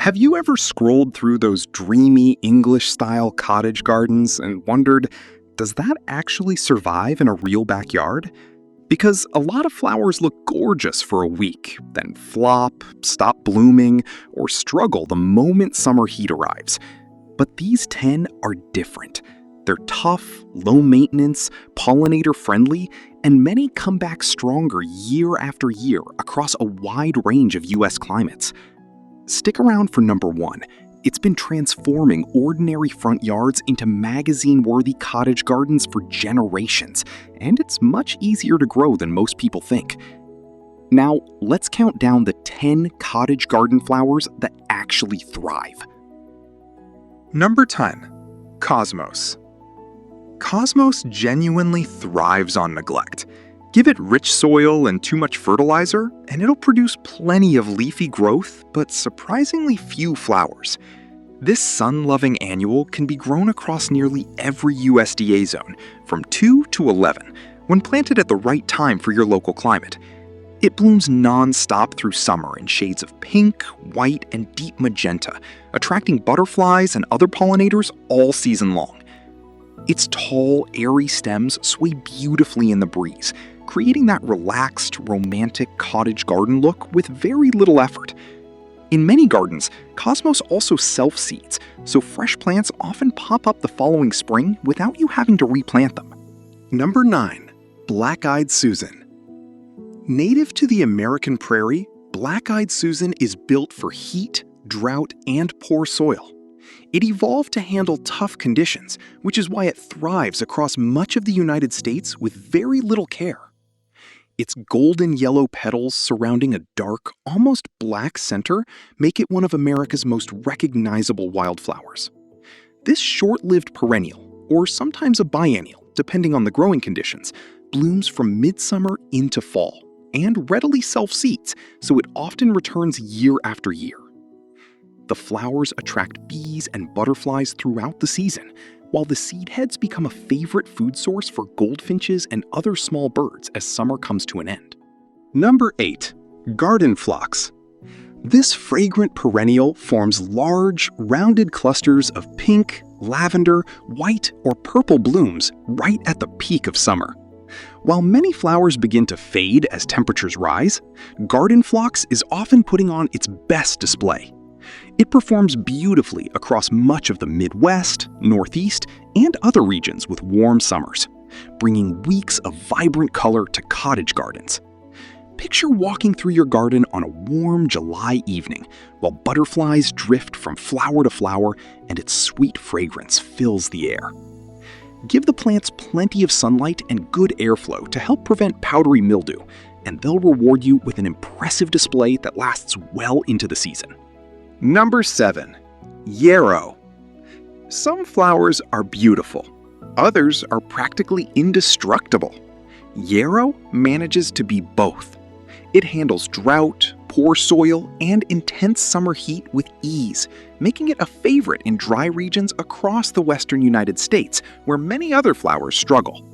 Have you ever scrolled through those dreamy English-style cottage gardens and wondered, does that actually survive in a real backyard? Because a lot of flowers look gorgeous for a week, then flop, stop blooming, or struggle the moment summer heat arrives. But these 10 are different. They're tough, low maintenance, pollinator-friendly, and many come back stronger year after year across a wide range of US climates. Stick around for number 1. It's been transforming ordinary front yards into magazine-worthy cottage gardens for generations, and it's much easier to grow than most people think. Now, let's count down the 10 cottage garden flowers that actually thrive. Number 10. Cosmos. Cosmos genuinely thrives on neglect. Give it rich soil and too much fertilizer, and it'll produce plenty of leafy growth, but surprisingly few flowers. This sun-loving annual can be grown across nearly every USDA zone, from 2 to 11, when planted at the right time for your local climate. It blooms non-stop through summer in shades of pink, white, and deep magenta, attracting butterflies and other pollinators all season long. Its tall, airy stems sway beautifully in the breeze, creating that relaxed, romantic cottage garden look with very little effort. In many gardens, Cosmos also self-seeds, so fresh plants often pop up the following spring without you having to replant them. Number 9. Black-Eyed Susan. Native to the American prairie, Black-Eyed Susan is built for heat, drought, and poor soil. It evolved to handle tough conditions, which is why it thrives across much of the United States with very little care. Its golden yellow petals surrounding a dark, almost black center make it one of America's most recognizable wildflowers. This short-lived perennial, or sometimes a biennial, depending on the growing conditions, blooms from midsummer into fall and readily self-seeds, so it often returns year after year. The flowers attract bees and butterflies throughout the season, while the seed heads become a favorite food source for goldfinches and other small birds as summer comes to an end. Number 8. Garden Phlox. This fragrant perennial forms large, rounded clusters of pink, lavender, white, or purple blooms right at the peak of summer. While many flowers begin to fade as temperatures rise, garden phlox is often putting on its best display. It performs beautifully across much of the Midwest, Northeast, and other regions with warm summers, bringing weeks of vibrant color to cottage gardens. Picture walking through your garden on a warm July evening while butterflies drift from flower to flower and its sweet fragrance fills the air. Give the plants plenty of sunlight and good airflow to help prevent powdery mildew, and they'll reward you with an impressive display that lasts well into the season. Number 7. Yarrow. Some flowers are beautiful. Others are practically indestructible. Yarrow manages to be both. It handles drought, poor soil, and intense summer heat with ease, making it a favorite in dry regions across the western United States, where many other flowers struggle.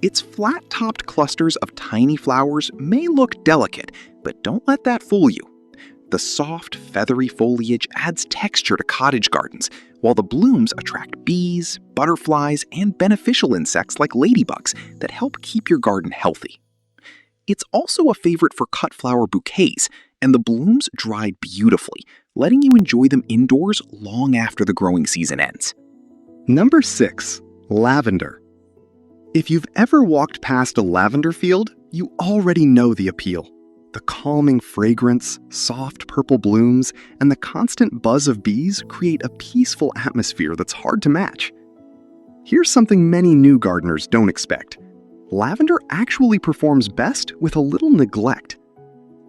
Its flat-topped clusters of tiny flowers may look delicate, but don't let that fool you. The soft, feathery foliage adds texture to cottage gardens, while the blooms attract bees, butterflies, and beneficial insects like ladybugs that help keep your garden healthy. It's also a favorite for cut flower bouquets, and the blooms dry beautifully, letting you enjoy them indoors long after the growing season ends. Number 6. Lavender. If you've ever walked past a lavender field, you already know the appeal. The calming fragrance, soft purple blooms, and the constant buzz of bees create a peaceful atmosphere that's hard to match. Here's something many new gardeners don't expect. Lavender actually performs best with a little neglect.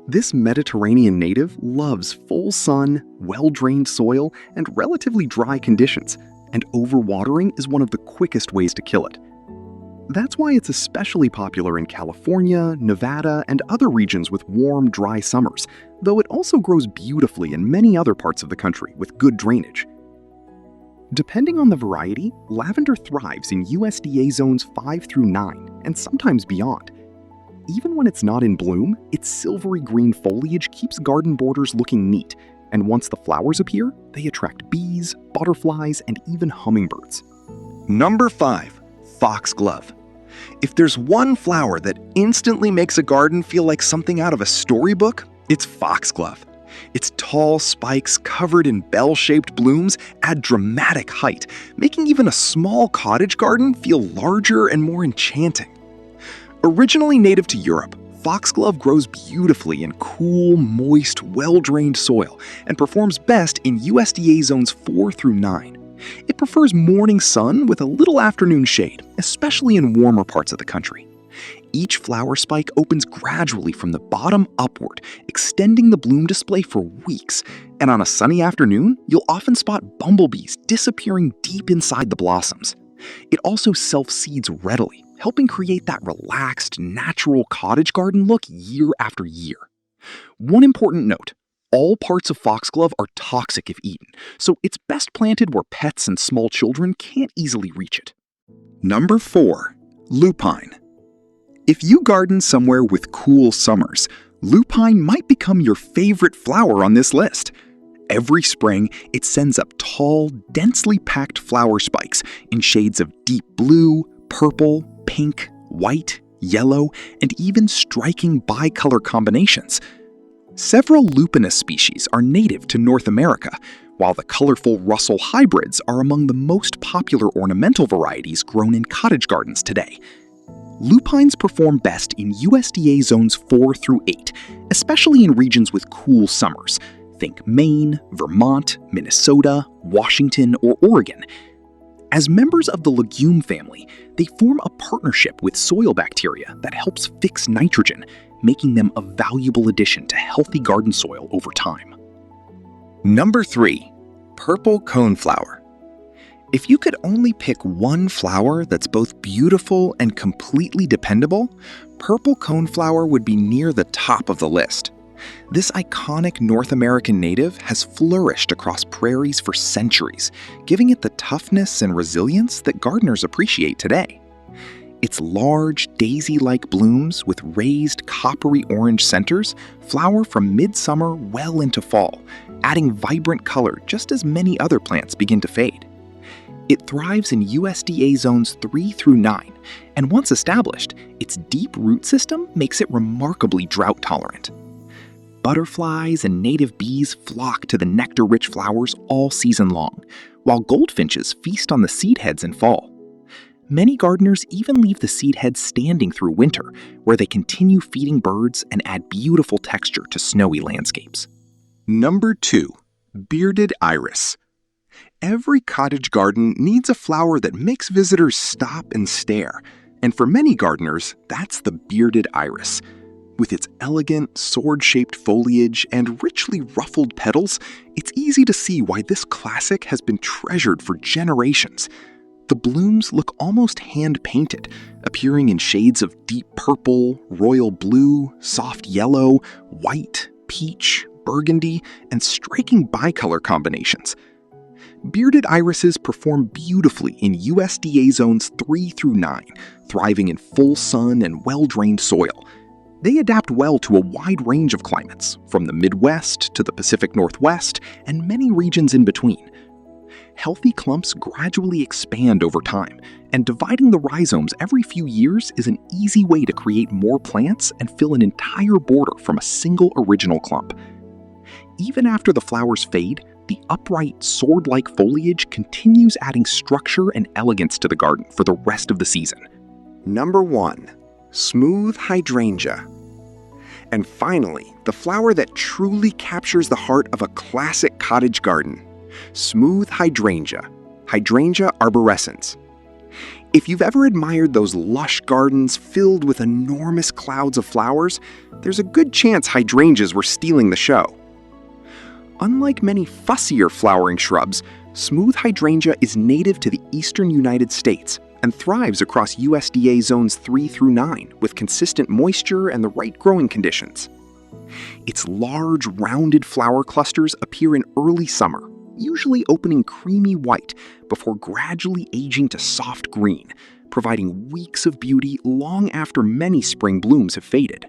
This Mediterranean native loves full sun, well-drained soil, and relatively dry conditions, and overwatering is one of the quickest ways to kill it. That's why it's especially popular in California, Nevada, and other regions with warm, dry summers, though it also grows beautifully in many other parts of the country with good drainage. Depending on the variety, lavender thrives in USDA zones 5 through 9, and sometimes beyond. Even when it's not in bloom, its silvery green foliage keeps garden borders looking neat, And once the flowers appear, they attract bees, butterflies, and even hummingbirds. Number 5. Foxglove. If there's one flower that instantly makes a garden feel like something out of a storybook, it's foxglove. Its tall spikes covered in bell-shaped blooms add dramatic height, making even a small cottage garden feel larger and more enchanting. Originally native to Europe, foxglove grows beautifully in cool, moist, well-drained soil and performs best in USDA zones 4 through 9. It prefers morning sun with a little afternoon shade, especially in warmer parts of the country. Each flower spike opens gradually from the bottom upward, extending the bloom display for weeks, and on a sunny afternoon, you'll often spot bumblebees disappearing deep inside the blossoms. It also self-seeds readily, helping create that relaxed, natural cottage garden look year after year. One important note: all parts of foxglove are toxic if eaten, so it's best planted where pets and small children can't easily reach it. Number 4. Lupine. If you garden somewhere with cool summers, lupine might become your favorite flower on this list. Every spring, it sends up tall, densely packed flower spikes in shades of deep blue, purple, pink, white, yellow, and even striking bicolor combinations. Several lupinus species are native to North America, while the colorful Russell hybrids are among the most popular ornamental varieties grown in cottage gardens today. Lupines perform best in USDA zones 4 through 8, especially in regions with cool summers. Think Maine, Vermont, Minnesota, Washington, or Oregon. As members of the legume family, they form a partnership with soil bacteria that helps fix nitrogen, making them a valuable addition to healthy garden soil over time. Number 3. Purple coneflower. If you could only pick one flower that's both beautiful and completely dependable, purple coneflower would be near the top of the list. This iconic North American native has flourished across prairies for centuries, giving it the toughness and resilience that gardeners appreciate today. Its large, daisy-like blooms with raised coppery orange centers flower from midsummer well into fall, adding vibrant color just as many other plants begin to fade. It thrives in USDA zones 3 through 9, and once established, its deep root system makes it remarkably drought tolerant. Butterflies and native bees flock to the nectar-rich flowers all season long, while goldfinches feast on the seed heads in fall. Many gardeners even leave the seed heads standing through winter, where they continue feeding birds and add beautiful texture to snowy landscapes. Number 2. Bearded iris. Every cottage garden needs a flower that makes visitors stop and stare, and for many gardeners, that's the bearded iris. With its elegant, sword-shaped foliage and richly ruffled petals, it's easy to see why this classic has been treasured for generations. The blooms look almost hand-painted, appearing in shades of deep purple, royal blue, soft yellow, white, peach, burgundy, and striking bicolor combinations. Bearded irises perform beautifully in USDA zones 3 through 9, thriving in full sun and well-drained soil. They adapt well to a wide range of climates, from the Midwest to the Pacific Northwest and many regions in between. Healthy clumps gradually expand over time, and dividing the rhizomes every few years is an easy way to create more plants and fill an entire border from a single original clump. Even after the flowers fade, the upright, sword-like foliage continues adding structure and elegance to the garden for the rest of the season. Number 1. Smooth hydrangea. And finally, the flower that truly captures the heart of a classic cottage garden. Smooth hydrangea. Hydrangea arborescens. If you've ever admired those lush gardens filled with enormous clouds of flowers, there's a good chance hydrangeas were stealing the show. Unlike many fussier flowering shrubs, smooth hydrangea is native to the eastern United States and thrives across USDA zones 3 through 9 with consistent moisture and the right growing conditions. Its large, rounded flower clusters appear in early summer, usually opening creamy white before gradually aging to soft green, providing weeks of beauty long after many spring blooms have faded.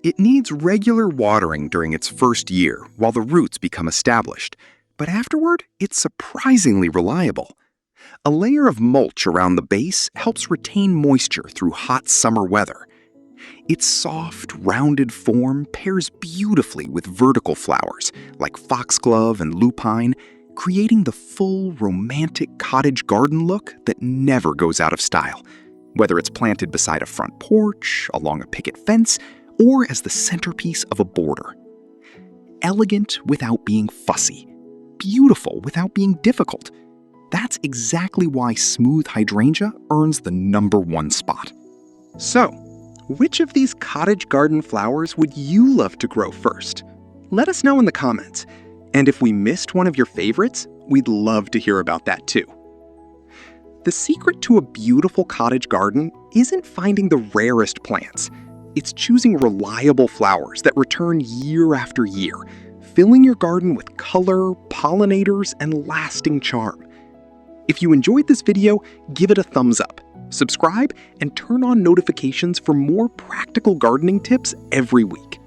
It needs regular watering during its first year while the roots become established, but afterward, it's surprisingly reliable. A layer of mulch around the base helps retain moisture through hot summer weather. Its soft, rounded form pairs beautifully with vertical flowers like foxglove and lupine, creating the full, romantic cottage garden look that never goes out of style, whether it's planted beside a front porch, along a picket fence, or as the centerpiece of a border. Elegant without being fussy, beautiful without being difficult. That's exactly why smooth hydrangea earns the #1 spot. So, which of these cottage garden flowers would you love to grow first? Let us know in the comments. And if we missed one of your favorites, we'd love to hear about that too. The secret to a beautiful cottage garden isn't finding the rarest plants. It's choosing reliable flowers that return year after year, filling your garden with color, pollinators, and lasting charm. If you enjoyed this video, give it a thumbs up, subscribe, and turn on notifications for more practical gardening tips every week.